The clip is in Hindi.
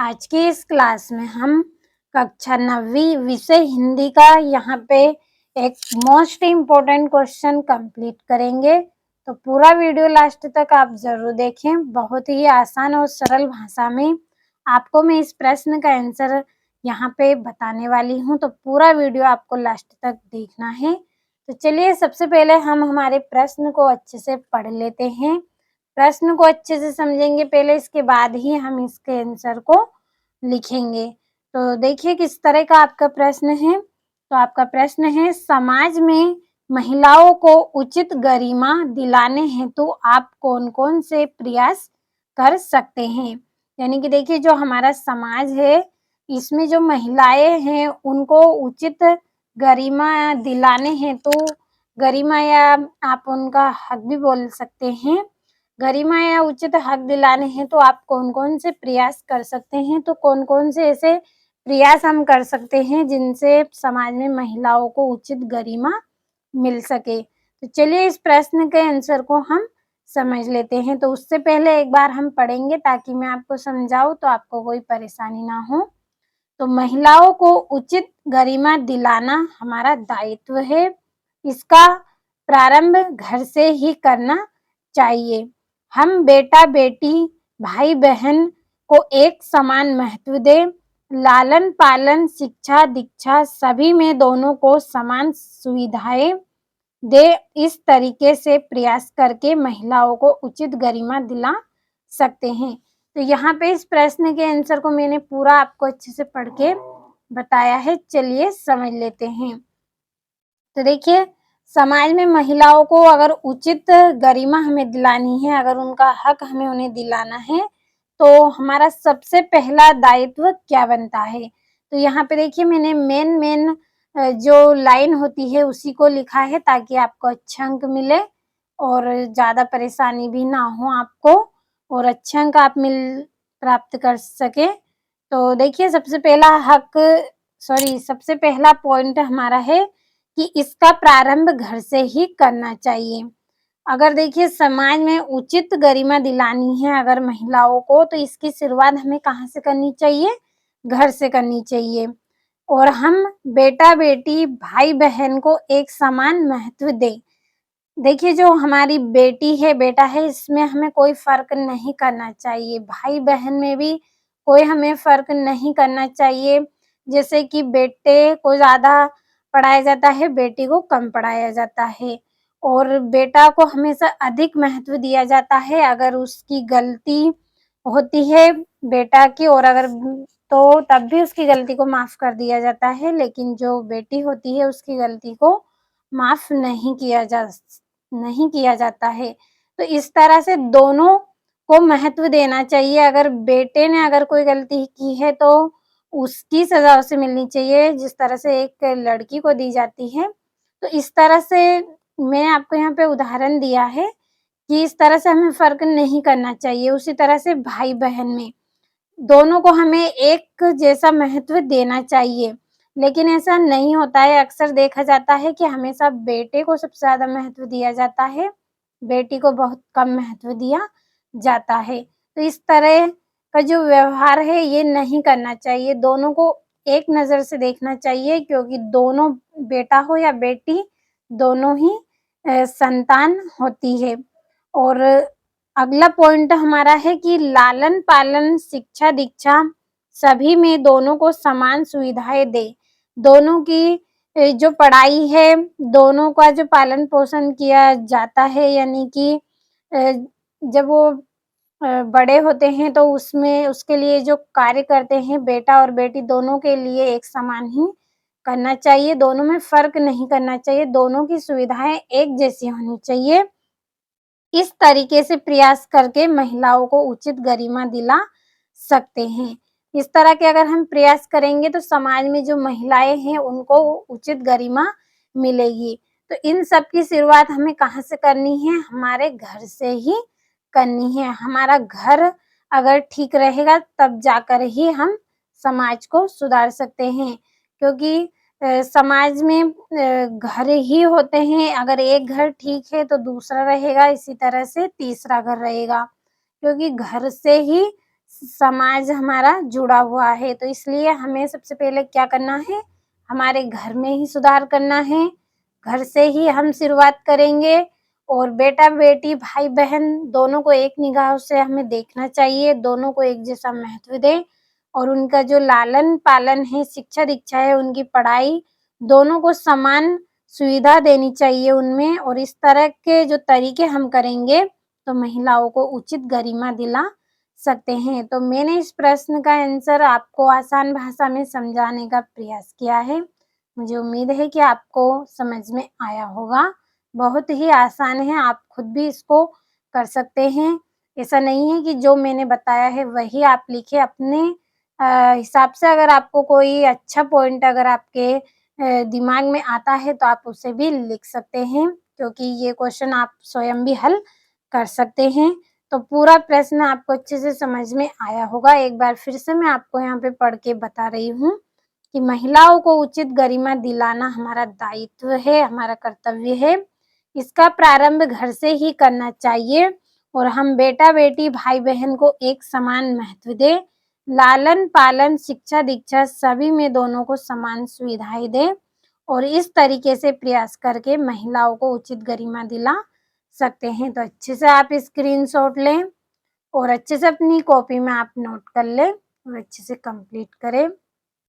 आज की इस क्लास में हम कक्षा 9वीं विषय हिंदी का यहाँ पे एक मोस्ट इम्पोर्टेंट क्वेश्चन कंप्लीट करेंगे। तो पूरा वीडियो लास्ट तक आप जरूर देखें। बहुत ही आसान और सरल भाषा में आपको मैं इस प्रश्न का आंसर यहाँ पे बताने वाली हूँ, तो पूरा वीडियो आपको लास्ट तक देखना है। तो चलिए सबसे पहले हम हमारे प्रश्न को अच्छे से पढ़ लेते हैं। प्रश्न को अच्छे से समझेंगे पहले, इसके बाद ही हम इसके आंसर को लिखेंगे। तो देखिए किस तरह का आपका प्रश्न है। तो आपका प्रश्न है, समाज में महिलाओं को उचित गरिमा दिलाने हेतु आप कौन-कौन से प्रयास कर सकते हैं। यानी कि देखिए जो हमारा समाज है, इसमें जो महिलाएं हैं उनको उचित गरिमा दिलाने हेतु, गरिमा या आप उनका हक भी बोल सकते हैं, गरिमा या उचित हक दिलाने हैं तो आप कौन-कौन से प्रयास कर सकते हैं। तो कौन-कौन से ऐसे प्रयास हम कर सकते हैं जिनसे समाज में महिलाओं को उचित गरिमा मिल सके। तो चलिए इस प्रश्न के आंसर को हम समझ लेते हैं। तो उससे पहले एक बार हम पढ़ेंगे ताकि मैं आपको समझाऊं तो आपको कोई परेशानी ना हो। तो महिलाओं को उचित गरिमा दिलाना हमारा दायित्व है। इसका प्रारंभ घर से ही करना चाहिए। हम बेटा बेटी भाई बहन को एक समान महत्व दें। लालन पालन शिक्षा दीक्षा सभी में दोनों को समान सुविधाएं दे। इस तरीके से प्रयास करके महिलाओं को उचित गरिमा दिला सकते हैं। तो यहाँ पे इस प्रश्न के आंसर को मैंने पूरा आपको अच्छे से पढ़ के बताया है। चलिए समझ लेते हैं। तो देखिए समाज में महिलाओं को अगर उचित गरिमा हमें दिलानी है, अगर उनका हक हमें उन्हें दिलाना है, तो हमारा सबसे पहला दायित्व क्या बनता है। तो यहाँ पे देखिए मैंने मेन जो लाइन होती है उसी को लिखा है ताकि आपको अच्छे अंक मिले और ज़्यादा परेशानी भी ना हो आपको, और अच्छे अंक आप प्राप्त कर सके। तो देखिए सबसे पहला पॉइंट हमारा है कि इसका प्रारंभ घर से ही करना चाहिए। अगर देखिए समाज में उचित गरिमा दिलानी है अगर महिलाओं को, तो इसकी शुरुआत हमें कहाँ से करनी चाहिए, घर से करनी चाहिए। और हम बेटा बेटी भाई बहन को एक समान महत्व दें। देखिए जो हमारी बेटी है बेटा है, इसमें हमें कोई फर्क नहीं करना चाहिए। भाई बहन में भी कोई हमें फर्क नहीं करना चाहिए। जैसे कि बेटे को ज्यादा पढ़ाया जाता है, बेटी को कम पढ़ाया जाता है, और बेटा को हमेशा अधिक महत्व दिया जाता है। अगर उसकी गलती होती है बेटा की, और अगर तो तब भी उसकी गलती को माफ कर दिया जाता है, लेकिन जो बेटी होती है उसकी गलती को माफ नहीं किया जाता है। तो इस तरह से दोनों को महत्व देना चाहिए। अगर बेटे ने अगर कोई गलती की है तो उसकी सजा उसे मिलनी चाहिए जिस तरह से एक लड़की को दी जाती है। तो इस तरह से मैं आपको यहाँ पे उदाहरण दिया है कि इस तरह से हमें फर्क नहीं करना चाहिए। उसी तरह से भाई बहन में दोनों को हमें एक जैसा महत्व देना चाहिए, लेकिन ऐसा नहीं होता है। अक्सर देखा जाता है कि हमेशा बेटे को सबसे ज्यादा महत्व दिया जाता है, बेटी को बहुत कम महत्व दिया जाता है। तो इस तरह का जो व्यवहार है ये नहीं करना चाहिए। दोनों को एक नजर से देखना चाहिए, क्योंकि दोनों बेटा हो या बेटी दोनों ही संतान होती है। और अगला पॉइंट हमारा है कि लालन पालन शिक्षा दीक्षा सभी में दोनों को समान सुविधाएं दे। दोनों की जो पढ़ाई है, दोनों का जो पालन पोषण किया जाता है, यानी कि जब वो बड़े होते हैं तो उसमें उसके लिए जो कार्य करते हैं बेटा और बेटी दोनों के लिए एक समान ही करना चाहिए। दोनों में फर्क नहीं करना चाहिए, दोनों की सुविधाएं एक जैसी होनी चाहिए। इस तरीके से प्रयास करके महिलाओं को उचित गरिमा दिला सकते हैं। इस तरह के अगर हम प्रयास करेंगे तो समाज में जो महिलाएं हैं उनको उचित गरिमा मिलेगी। तो इन सब की शुरुआत हमें कहाँ से करनी है, हमारे घर से ही करनी है। हमारा घर अगर ठीक रहेगा तब जाकर ही हम समाज को सुधार सकते हैं, क्योंकि समाज में घर ही होते हैं। अगर एक घर ठीक है तो दूसरा रहेगा, इसी तरह से तीसरा घर रहेगा, क्योंकि घर से ही समाज हमारा जुड़ा हुआ है। तो इसलिए हमें सबसे पहले क्या करना है, हमारे घर में ही सुधार करना है, घर से ही हम शुरुआत करेंगे और बेटा-बेटी, भाई-बहन दोनों को एक निगाह से हमें देखना चाहिए, दोनों को एक जैसा महत्व दें और उनका जो लालन-पालन है, शिक्षा-दीक्षा है, उनकी पढ़ाई, दोनों को समान सुविधा देनी चाहिए उनमें और इस तरह के जो तरीके हम करेंगे, तो महिलाओं को उचित गरिमा दिला सकते हैं। तो मैंने इस प्रश्न का आंसर आपको आसान भाषा में समझाने का प्रयास किया है। मुझे उम्मीद है कि आपको समझ में आया होगा। बहुत ही आसान है, आप खुद भी इसको कर सकते हैं। ऐसा नहीं है कि जो मैंने बताया है वही आप लिखें, अपने हिसाब से अगर आपको कोई अच्छा पॉइंट अगर आपके दिमाग में आता है तो आप उसे भी लिख सकते हैं, क्योंकि ये क्वेश्चन आप स्वयं भी हल कर सकते हैं। तो पूरा प्रश्न आपको अच्छे से समझ में आया होगा। एक बार फिर से मैं आपको यहाँ पे पढ़ के बता रही हूँ कि महिलाओं को उचित गरिमा दिलाना हमारा दायित्व है, हमारा कर्तव्य है। इसका प्रारंभ घर से ही करना चाहिए और हम बेटा-बेटी, भाई-बहन को एक समान महत्व दें। लालन-पालन, शिक्षा-दीक्षा सभी में दोनों को समान सुविधाएँ दें और इस तरीके से प्रयास करके महिलाओं को उचित गरिमा दिला सकते हैं। तो अच्छे से आप स्क्रीनशॉट लें और अच्छे से अपनी कॉपी में आप नोट कर लें और अच्छे से कंप्लीट करें।